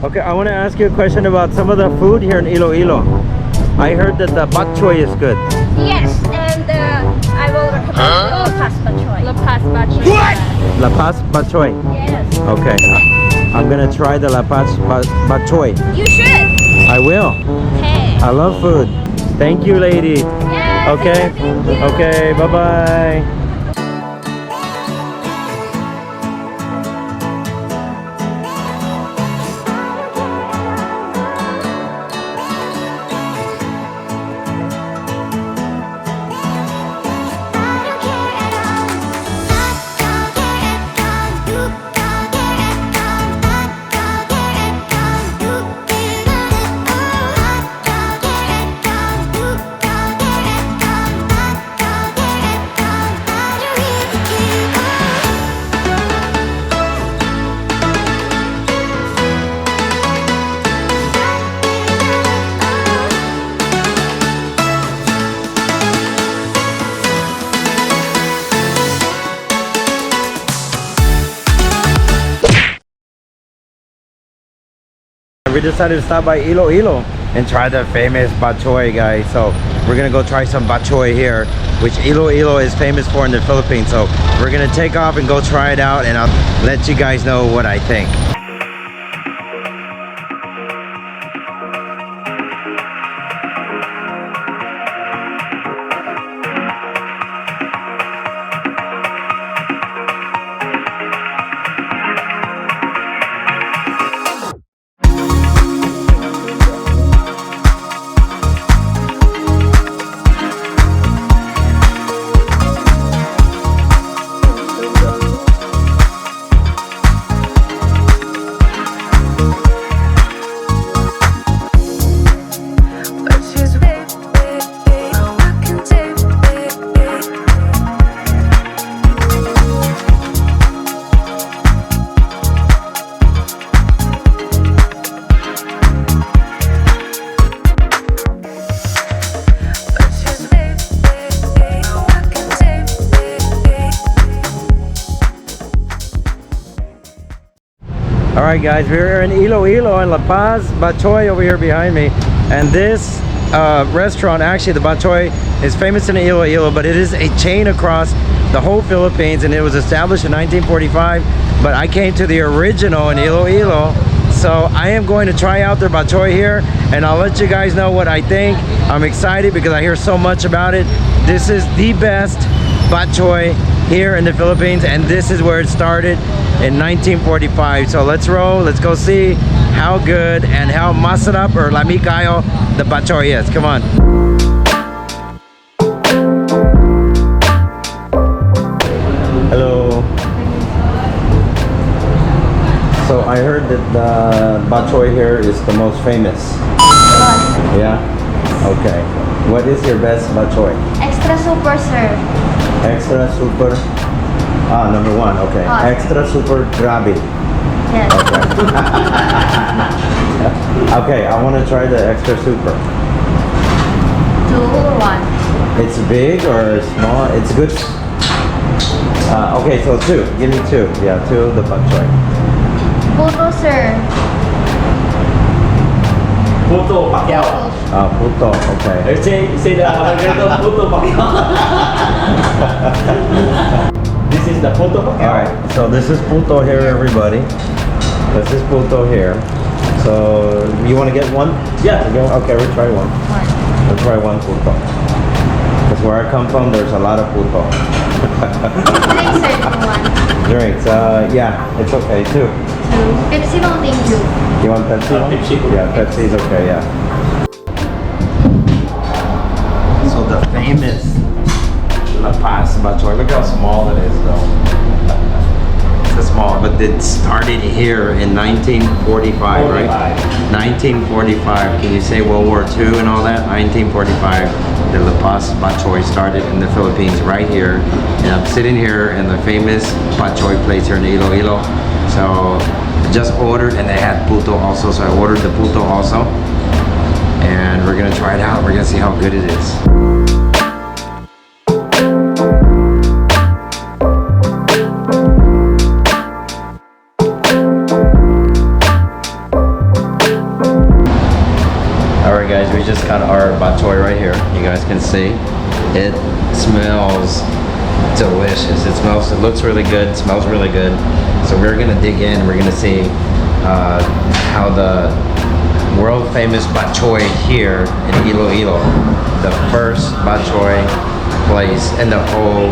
Okay, I want to ask you a question about some of the food here in Iloilo. I heard that the batchoy is good. Yes, and I will recommend the Pas Batchoy. La Paz Batchoy. What? La Paz batchoy. Yes. Okay, I'm gonna try the La Paz batchoy. You should. I will. Okay. I love food. Thank you, lady. Yes, Okay. thank you. Okay. Bye bye. We decided to stop by Iloilo and try the famous bachoy, guys. So we're gonna go try some bachoy here, which Iloilo is famous for in the Philippines. So we're gonna take off and go try it out, and I'll let you guys know what I think. Alright guys, we're in Iloilo and La Paz Batchoy over here behind me, and this restaurant, actually the Batchoy, is famous in Iloilo, but it is a chain across the whole Philippines, and it was established in 1945, but I came to the original in Iloilo, so I am going to try out their Batchoy here, and I'll let you guys know what I think. I'm excited because I hear so much about it. This is the best Batchoy here in the Philippines, and this is where it started in 1945. So let's roll, let's go see how good and how masarap or lami kayo the Batchoy is. Come on. Hello. So I heard that the Batchoy here is the most famous. Yeah? Okay. What is your best Batchoy? Extra super, sir. Extra super. Ah, number one. Okay. Extra super grabe. Yes. Okay. Okay, I want to try the extra super. 2 or 1? It's big or small? It's good. Okay, so 2. Give me 2. Yeah, 2 of the Batchoy. Puto, sir. Puto Pacquiao. Puto. Okay. Say the Alberto Puto Pacquiao. This is the Puto Pacquiao. Alright, so this is puto here, everybody. This is puto here. So, you want to get one? Yeah. Okay, we'll try one. 1. We'll try one puto. Because where I come from, there's a lot of puto. Drinks, sir. 1. Drinks, yeah, it's okay, 2. 2. Pepsi long, thank you. You want Pepsi? Pepsi. Yeah, Pepsi's okay, yeah. So the famous La Paz Batchoy, look how small it is though. It's small, but it started here in 1945, right? 1945. Can you say World War II and all that? 1945, the La Paz Batchoy started in the Philippines right here. And I'm sitting here in the famous Batchoy place here in Iloilo. So I just ordered, and they had puto also, so I ordered the puto also. And we're gonna try it out. We're gonna see how good it is. just got our batchoy right here. You guys can see. It smells delicious. It looks really good. It smells really good. So we're gonna dig in. We're gonna see how the world famous batchoy here in Iloilo, the first batchoy place in the whole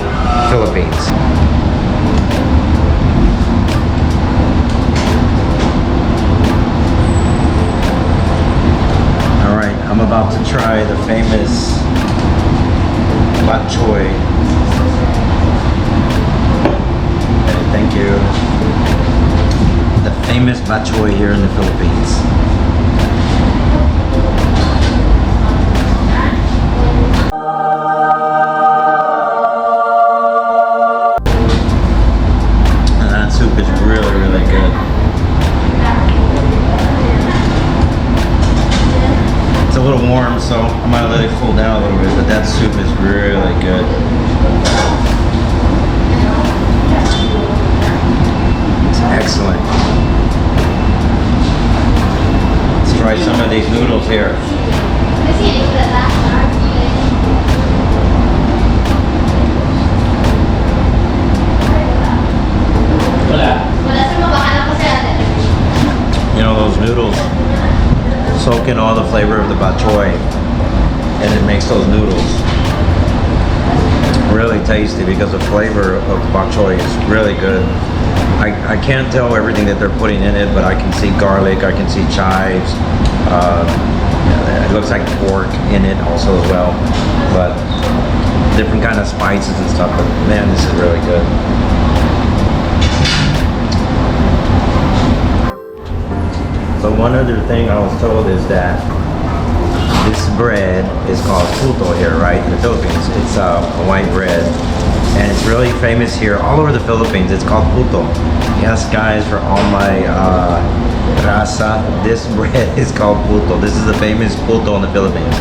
Philippines. Alright, I'm about to try the famous batchoy. Okay, thank you. The famous batchoy here in the Philippines. And that soup is really, really good. It's a little warm, so I might let it cool down a little bit, but that soup is really good. It's excellent. Let's try some of these noodles here. You know, those noodles soak in all the flavor of the batchoy, and it makes those noodles really tasty because the flavor of the batchoy is really good. I can't tell everything that they're putting in it, but I can see garlic, I can see chives. It looks like pork in it also as well, but different kind of spices and stuff. But man, this is really good. But one other thing I was told is that this bread is called puto here, right, in the Philippines. It's a white bread, and it's really famous here all over the Philippines. It's called puto. Yes, guys, for all my raza, this bread is called puto. This is the famous puto in the Philippines.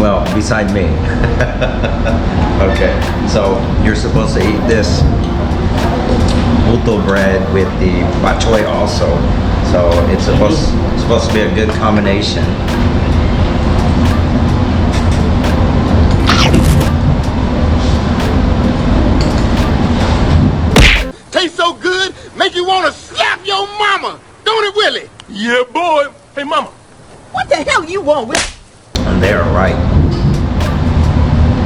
Well, beside me. Okay, so you're supposed to eat this puto bread with the batchoy also. So it's supposed to be a good combination. Tastes so good, make you want to slap your mama. Don't it, Willie? Yeah, boy. Hey, mama. What the hell you want, Willie? And they are right.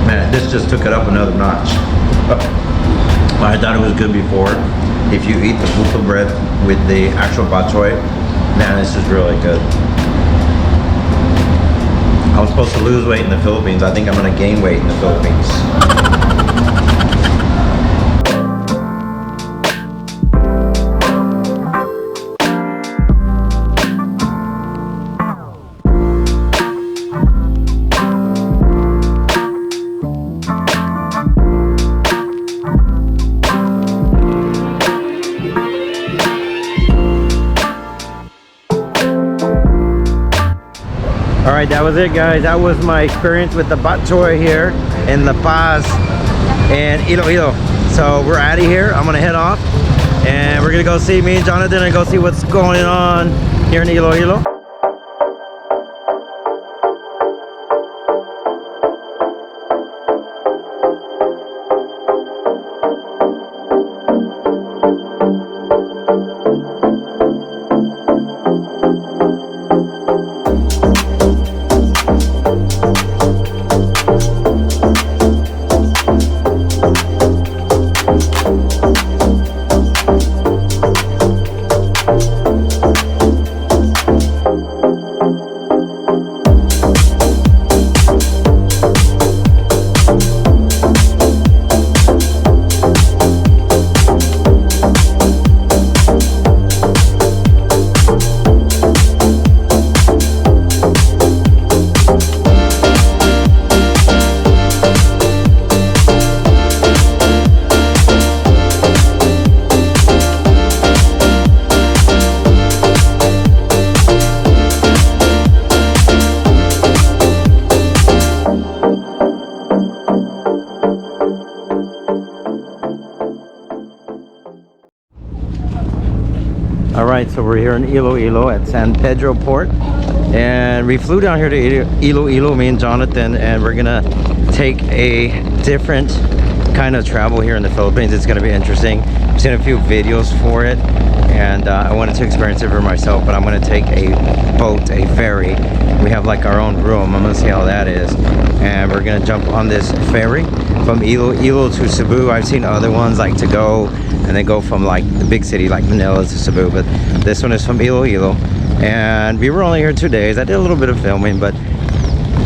Man, this just took it up another notch. I thought it was good before. If you eat the puto bread with the actual batchoy, man, this is really good. I was supposed to lose weight in the Philippines. I think I'm gonna gain weight in the Philippines. Alright, that was it, guys. That was my experience with the batchoy here in La Paz and Iloilo. So we're out of here. I'm gonna head off and we're gonna go see me and Jonathan and go see what's going on here in Iloilo. right, so we're here in Iloilo at San Pedro Port, and we flew down here to Iloilo, me and Jonathan, and we're gonna take a different kind of travel here in the Philippines. It's gonna be interesting. I've seen a few videos for it, and I wanted to experience it for myself, but I'm gonna take a boat, a ferry. We have like our own room. I'm gonna see how that is, and we're gonna jump on this ferry from Iloilo to Cebu. I've seen other ones like to go and they go from like the big city like Manila to Cebu, but this one is from Iloilo. And we were only here 2 days. I did a little bit of filming, but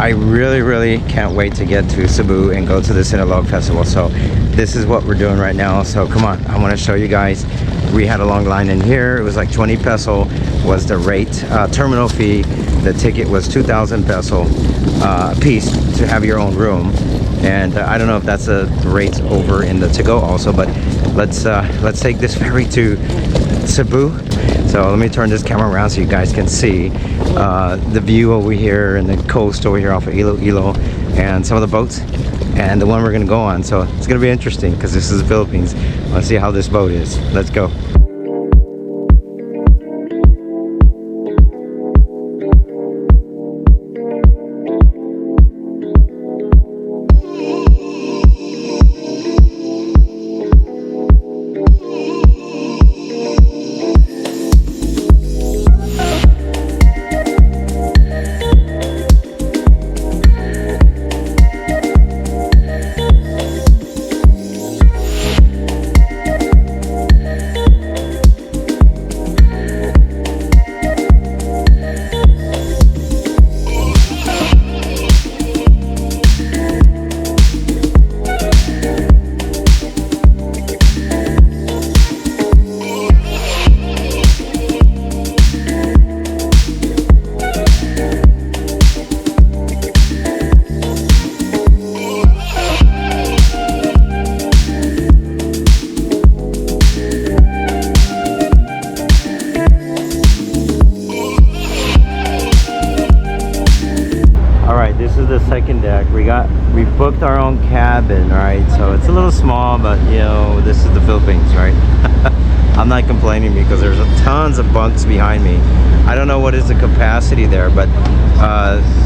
I really can't wait to get to Cebu and go to the Sinulog Festival. So this is what we're doing right now. So come on, I want to show you guys. We had a long line in here. It was like 20 peso was the rate, terminal fee. The ticket was 2,000 peso piece to have your own room. And I don't know if that's a rate over in the to-go also, but let's take this ferry to Cebu. So let me turn this camera around so you guys can see the view over here and the coast over here off of Iloilo and some of the boats and the one we're gonna go on. So it's gonna be interesting because this is the Philippines. Let's see how this boat is. Let's go. The second deck. We booked our own cabin, right? So it's a little small, but you know, this is the Philippines, right? I'm not complaining because there's tons of bunks behind me. I don't know what is the capacity there, but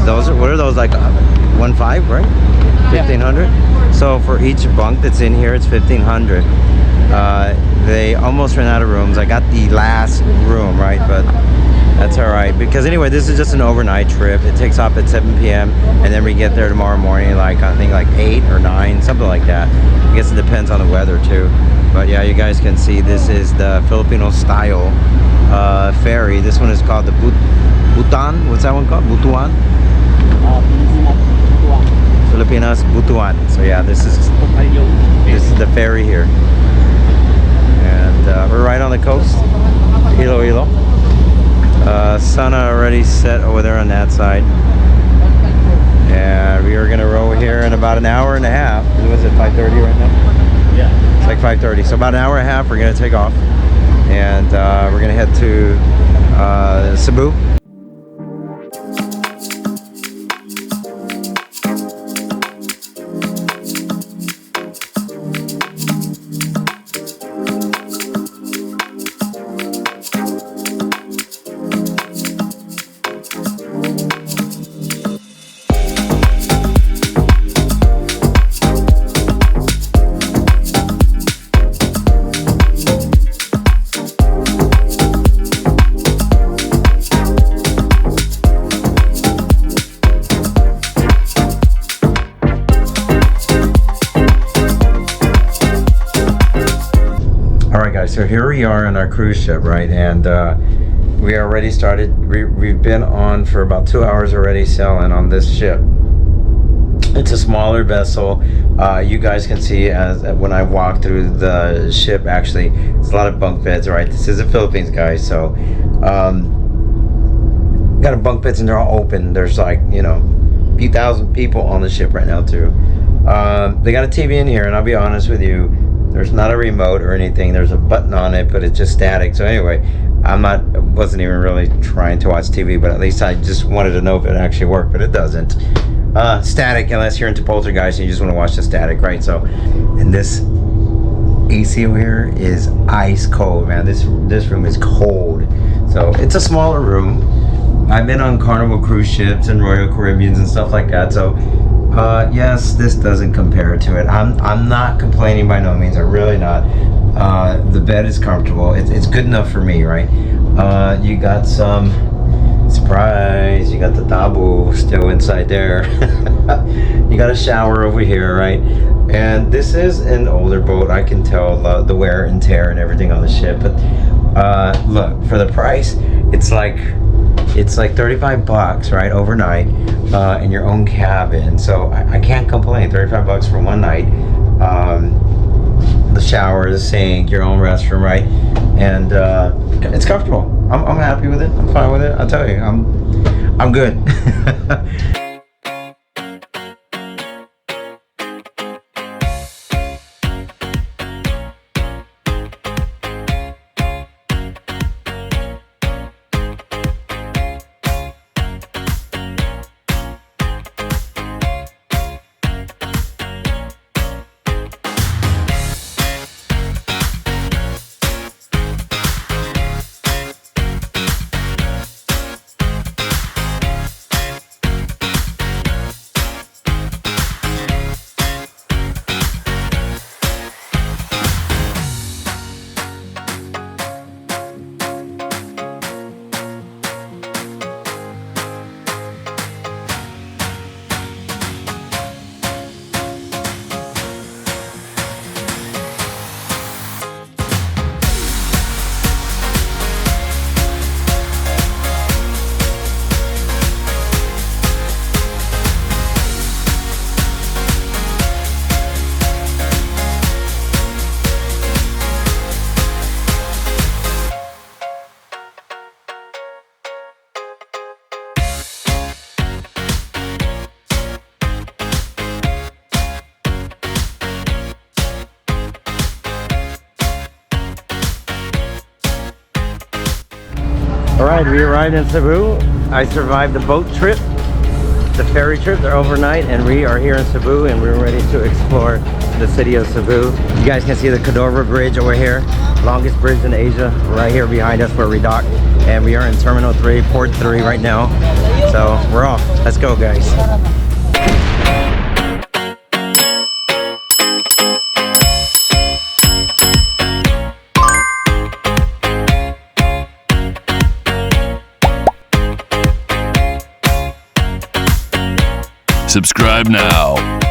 those are, what are those, like 1.5, right? 1,500. So for each bunk that's in here, it's 1,500. They almost ran out of rooms. I got the last room, right? But that's all right, because anyway, this is just an overnight trip. It takes off at 7 p.m. and then we get there tomorrow morning, like I think like 8 or 9, something like that. I guess it depends on the weather too. But yeah, you guys can see this is the Filipino style ferry. This one is called the Butuan. What's that one called? Butuan? Filipinas Butuan. So yeah, this is the ferry here, and we're right on the coast, Iloilo. Sun already set over there on that side, and we are gonna row here in about an hour and a half. Was it 5:30 right now? Yeah. It's like 5:30, so about an hour and a half we're gonna take off, and we're gonna head to Cebu. So here we are on our cruise ship, right? And we already started. We've been on for about 2 hours already sailing on this ship. It's a smaller vessel. You guys can see as when I walk through the ship, actually, it's a lot of bunk beds, right? This is the Philippines, guys. So got a bunk beds and they're all open. There's like, you know, a few thousand people on the ship right now too. They got a TV in here, and I'll be honest with you, there's not a remote or anything. There's a button on it, but it's just static. So anyway, wasn't even really trying to watch TV, but at least I just wanted to know if it actually worked, but it doesn't. Static, unless you're into poltergeist and you just want to watch the static, right? So, and this AC over here is ice cold, man. This room is cold. So it's a smaller room. I've been on Carnival cruise ships and Royal Caribbeans and stuff like that. So yes, this doesn't compare to it. I'm not complaining by no means. I'm really not. The bed is comfortable. It's good enough for me, right? You got some surprise. You got the tabo still inside there. You got a shower over here, right? And this is an older boat. I can tell the wear and tear and everything on the ship. But look, for the price, it's like 35 bucks, right, overnight, in your own cabin. So I can't complain. 35 bucks for one night. The shower, the sink, your own restroom, right? And it's comfortable. I'm happy with it. I'm fine with it. I'll tell you, I'm good. Alright, we arrived in Cebu. I survived the boat trip, the ferry trip, the overnight, and we are here in Cebu and we're ready to explore the city of Cebu. You guys can see the Cordova Bridge over here, longest bridge in Asia, right here behind us where we dock. And we are in Terminal 3, Port 3 right now. So we're off. Let's go, guys. Subscribe now.